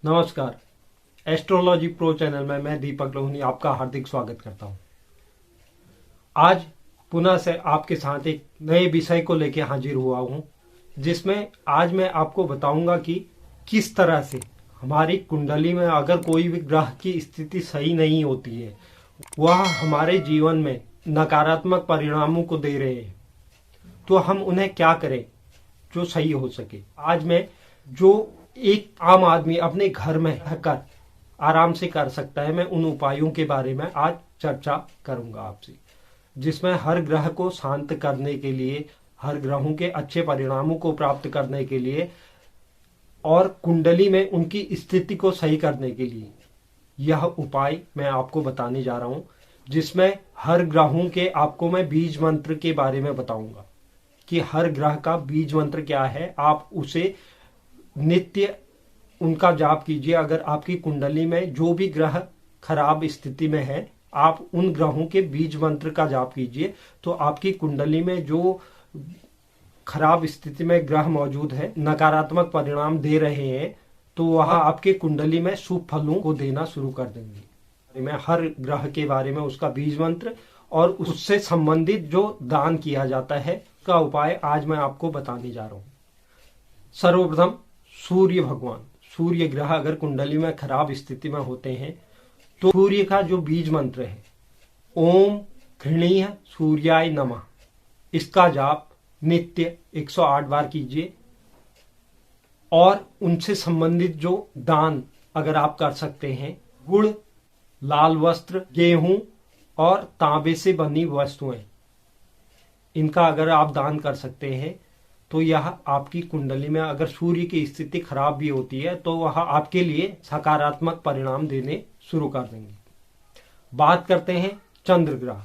नमस्कार। Astrology pro channel में मैं दीपक लोहनी आपका हार्दिक स्वागत करता हूं। आज पुनः से आपके साथ एक नए विषय को लेकर हाजिर हुआ हूं, जिसमें आज मैं आपको बताऊंगा कि किस तरह से हमारी कुंडली में अगर कोई भी ग्रह की स्थिति सही नहीं होती है, वह हमारे जीवन में नकारात्मक परिणामों को दे रहे हैं, तो हम उन्हें क्या करें जो सही हो सके। आज मैं जो एक आम आदमी अपने घर में रहकर आराम से कर सकता है, मैं उन उपायों के बारे में आज चर्चा करूंगा आपसे, जिसमें हर ग्रह को शांत करने के लिए, हर ग्रहों के अच्छे परिणामों को प्राप्त करने के लिए और कुंडली में उनकी स्थिति को सही करने के लिए यह उपाय मैं आपको बताने जा रहा हूं, जिसमें हर ग्रहों के आपको मैं बीज मंत्र के बारे में बताऊंगा कि हर ग्रह का बीज मंत्र क्या है। आप उसे नित्य उनका जाप कीजिए। अगर आपकी कुंडली में जो भी ग्रह खराब स्थिति में है, आप उन ग्रहों के बीज मंत्र का जाप कीजिए, तो आपकी कुंडली में जो खराब स्थिति में ग्रह मौजूद है, नकारात्मक परिणाम दे रहे हैं, तो वह आपके कुंडली में शुभ फलों को देना शुरू कर देंगे। मैं हर ग्रह के बारे में उसका बीज मंत्र और उससे संबंधित जो दान किया जाता है का उपाय आज मैं आपको बताने जा रहा हूं। सर्वप्रथम सूर्य भगवान, सूर्य ग्रह अगर कुंडली में खराब स्थिति में होते हैं, तो सूर्य का जो बीज मंत्र है ओम घृणीय सूर्याय नमः, इसका जाप नित्य 108 बार कीजिए। और उनसे संबंधित जो दान अगर आप कर सकते हैं, गुड़, लाल वस्त्र, गेहूं और तांबे से बनी वस्तुएं, इनका अगर आप दान कर सकते हैं, तो यह आपकी कुंडली में अगर सूर्य की स्थिति खराब भी होती है, तो वह आपके लिए सकारात्मक परिणाम देने शुरू कर देंगे। बात करते हैं चंद्र ग्रह।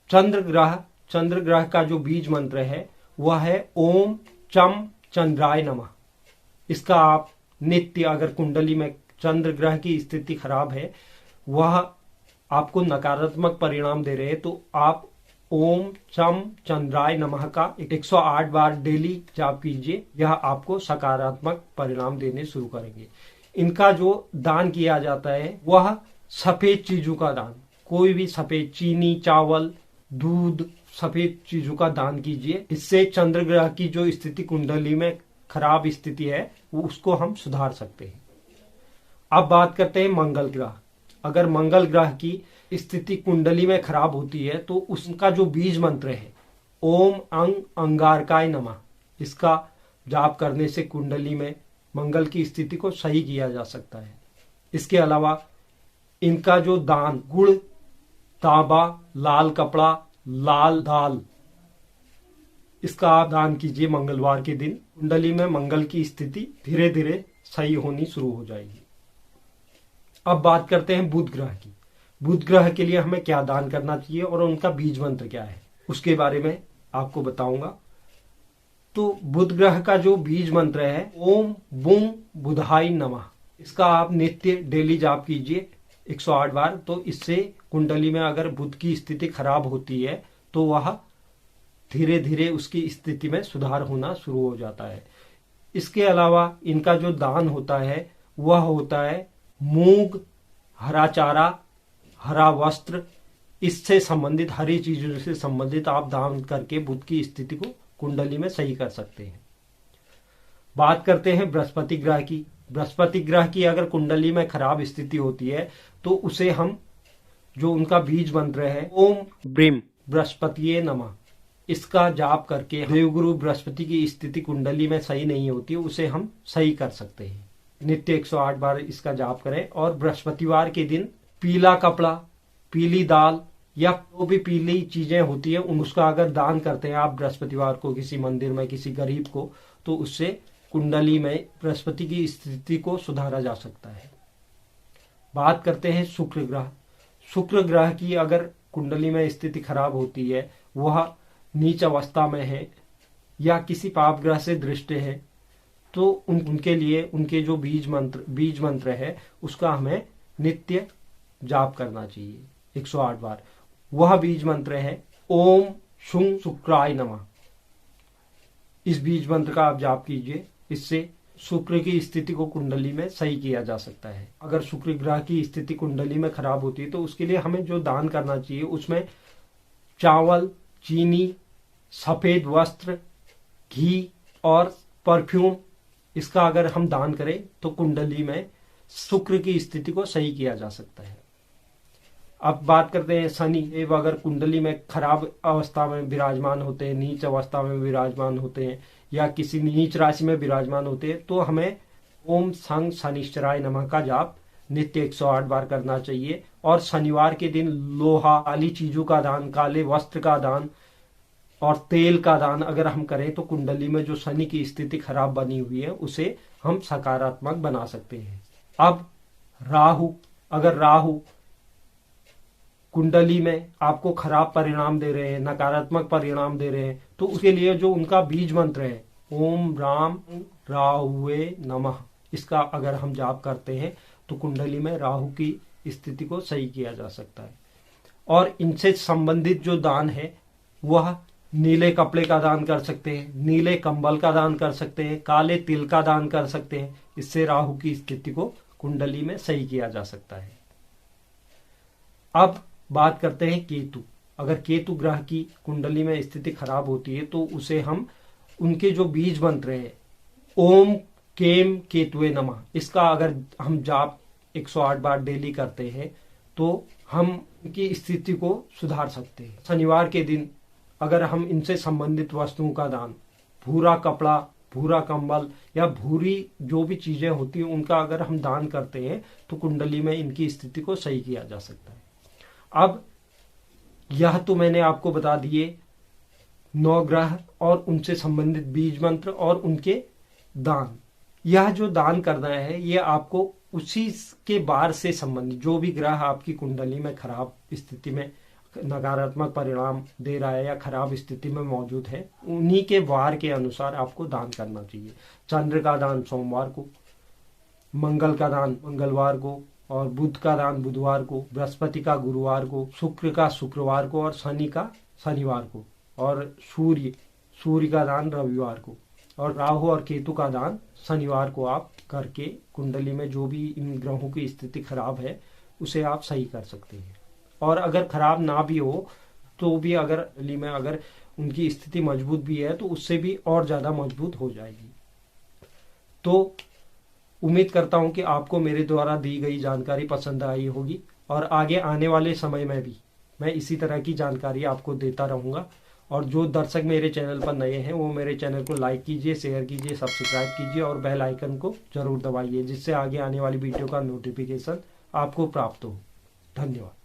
चंद्र ग्रह का जो बीज मंत्र है वह है ओम चम चंद्राय नमः। इसका आप नित्य, अगर कुंडली में चंद्र ग्रह की स्थिति खराब है, वह आपको नकारात्मक परिणाम दे रहे हैं, तो आप ओम चम चंद्राय नमः का 108 बार डेली जाप कीजिए। यह आपको सकारात्मक परिणाम देने शुरू करेंगे। इनका जो दान किया जाता है वह सफेद चीजों का दान, कोई भी सफेद, चीनी, चावल, दूध, सफेद चीजों का दान कीजिए। इससे चंद्र ग्रह की जो स्थिति कुंडली में खराब स्थिति है, वो उसको हम सुधार सकते हैं। अब बात करते हैं मंगल ग्रह। अगर मंगल ग्रह की स्थिति कुंडली में खराब होती है, तो उसका जो बीज मंत्र है ओम अंग अंगारकाय नमः, इसका जाप करने से कुंडली में मंगल की स्थिति को सही किया जा सकता है। इसके अलावा इनका जो दान, गुड़, तांबा, लाल कपड़ा, लाल दाल, इसका आप दान कीजिए मंगलवार के दिन। कुंडली में मंगल की स्थिति धीरे धीरे सही होनी शुरू हो जाएगी। अब बात करते हैं बुध ग्रह की। बुध ग्रह के लिए हमें क्या दान करना चाहिए और उनका बीज मंत्र क्या है, उसके बारे में आपको बताऊंगा। तो बुध ग्रह का जो बीज मंत्र है ओम बुंग बुधाय नमः, इसका आप नित्य डेली जाप कीजिए 108 बार। तो इससे कुंडली में अगर बुध की स्थिति खराब होती है, तो वह धीरे धीरे उसकी स्थिति में सुधार होना शुरू हो जाता है। इसके अलावा इनका जो दान होता है वह होता है मूंग, हरा चारा, हरा वस्त्र, इससे संबंधित, हरी चीजों से संबंधित आप दान करके बुध की स्थिति को कुंडली में सही कर सकते हैं। बात करते हैं बृहस्पति ग्रह की। बृहस्पति ग्रह की अगर कुंडली में खराब स्थिति होती है, तो उसे हम, जो उनका बीज मंत्र है ओम ब्रीम बृहस्पतिये नमः, इसका जाप करके, देवगुरु बृहस्पति की स्थिति कुंडली में सही नहीं होती है, उसे हम सही कर सकते हैं। नित्य 108 बार इसका जाप करें। और बृहस्पतिवार के दिन पीला कपड़ा, पीली दाल या जो भी पीली चीजें होती है, उसका अगर दान करते हैं आप बृहस्पतिवार को किसी मंदिर में किसी गरीब को, तो उससे कुंडली में बृहस्पति की स्थिति को सुधारा जा सकता है। बात करते हैं शुक्र ग्रह। शुक्र ग्रह की अगर कुंडली में स्थिति खराब होती है, वह नीच अवस्था में है या किसी पाप ग्रह से दृष्ट है, तो उनके लिए उनके जो बीज मंत्र है उसका हमें नित्य जाप करना चाहिए 108 बार। वह बीज मंत्र है ओम शुंग शुक्राय नमः। इस बीज मंत्र का आप जाप कीजिए, इससे शुक्र की स्थिति को कुंडली में सही किया जा सकता है। अगर शुक्र ग्रह की स्थिति कुंडली में खराब होती है तो उसके लिए हमें जो दान करना चाहिए उसमें चावल, चीनी, सफेद वस्त्र, घी और परफ्यूम, इसका अगर हम दान करें तो कुंडली में शुक्र की स्थिति को सही किया जा सकता है। अब बात करते हैं शनि देव अगर कुंडली में खराब अवस्था में विराजमान होते हैं, नीच अवस्था में विराजमान होते हैं या किसी नीच राशि में विराजमान होते हैं तो हमें ओम संग शनिश्चराय नमः का जाप नित्य 108 बार करना चाहिए। और शनिवार के दिन लोहा, काली चीजों का दान, काले वस्त्र का दान और तेल का दान अगर हम करें तो कुंडली में जो शनि की स्थिति खराब बनी हुई है उसे हम सकारात्मक बना सकते हैं। अब राहु, अगर राहु कुंडली में आपको खराब परिणाम दे रहे हैं, नकारात्मक परिणाम दे रहे हैं तो उसके लिए जो उनका बीज मंत्र है ओम राम राहुवे नमः, इसका अगर हम जाप करते हैं तो कुंडली में राहु की स्थिति को सही किया जा सकता है। और इनसे संबंधित जो दान है वह नीले कपड़े का दान कर सकते हैं, नीले कंबल का दान कर सकते हैं, काले तिल का दान कर सकते हैं। इससे राहु की स्थिति को कुंडली में सही किया जा सकता है। अब बात करते हैं केतु। अगर केतु ग्रह की कुंडली में स्थिति खराब होती है तो उसे हम उनके जो बीज मंत्र है ओम केम केतुवे नमः, इसका अगर हम जाप 108 बार डेली करते हैं तो हम उनकी स्थिति को सुधार सकते हैं। शनिवार के दिन अगर हम इनसे संबंधित वस्तुओं का दान, भूरा कपड़ा, भूरा कंबल या भूरी जो भी चीजें होती हैं उनका अगर हम दान करते हैं तो कुंडली में इनकी स्थिति को सही किया जा सकता है। अब यह तो मैंने आपको बता दिए 9 ग्रह और उनसे संबंधित बीज मंत्र और उनके दान। यह जो दान करना है ये आपको उसी के बार से संबंधित जो भी ग्रह आपकी कुंडली में खराब स्थिति में नकारात्मक परिणाम दे रहा है या खराब स्थिति में मौजूद है उन्हीं के वार के अनुसार आपको दान करना चाहिए। चंद्र का दान सोमवार को, मंगल का दान मंगलवार को और बुध का दान बुधवार को, बृहस्पति का गुरुवार को, शुक्र का शुक्रवार को और शनि का शनिवार को और सूर्य का दान रविवार को और राहु और केतु का दान शनिवार को आप करके कुंडली में जो भी इन ग्रहों की स्थिति खराब है उसे आप सही कर सकते हैं। और अगर खराब ना भी हो तो भी अगर में अगर उनकी स्थिति मजबूत भी है तो उससे भी और ज्यादा मजबूत हो जाएगी। तो उम्मीद करता हूं कि आपको मेरे द्वारा दी गई जानकारी पसंद आई होगी और आगे आने वाले समय में भी मैं इसी तरह की जानकारी आपको देता रहूंगा। और जो दर्शक मेरे चैनल पर नए हैं वो मेरे चैनल को लाइक कीजिए, शेयर कीजिए, सब्सक्राइब कीजिए और बेल आइकन को जरूर दबाइए जिससे आगे आने वाली वीडियो का नोटिफिकेशन आपको प्राप्त हो। धन्यवाद।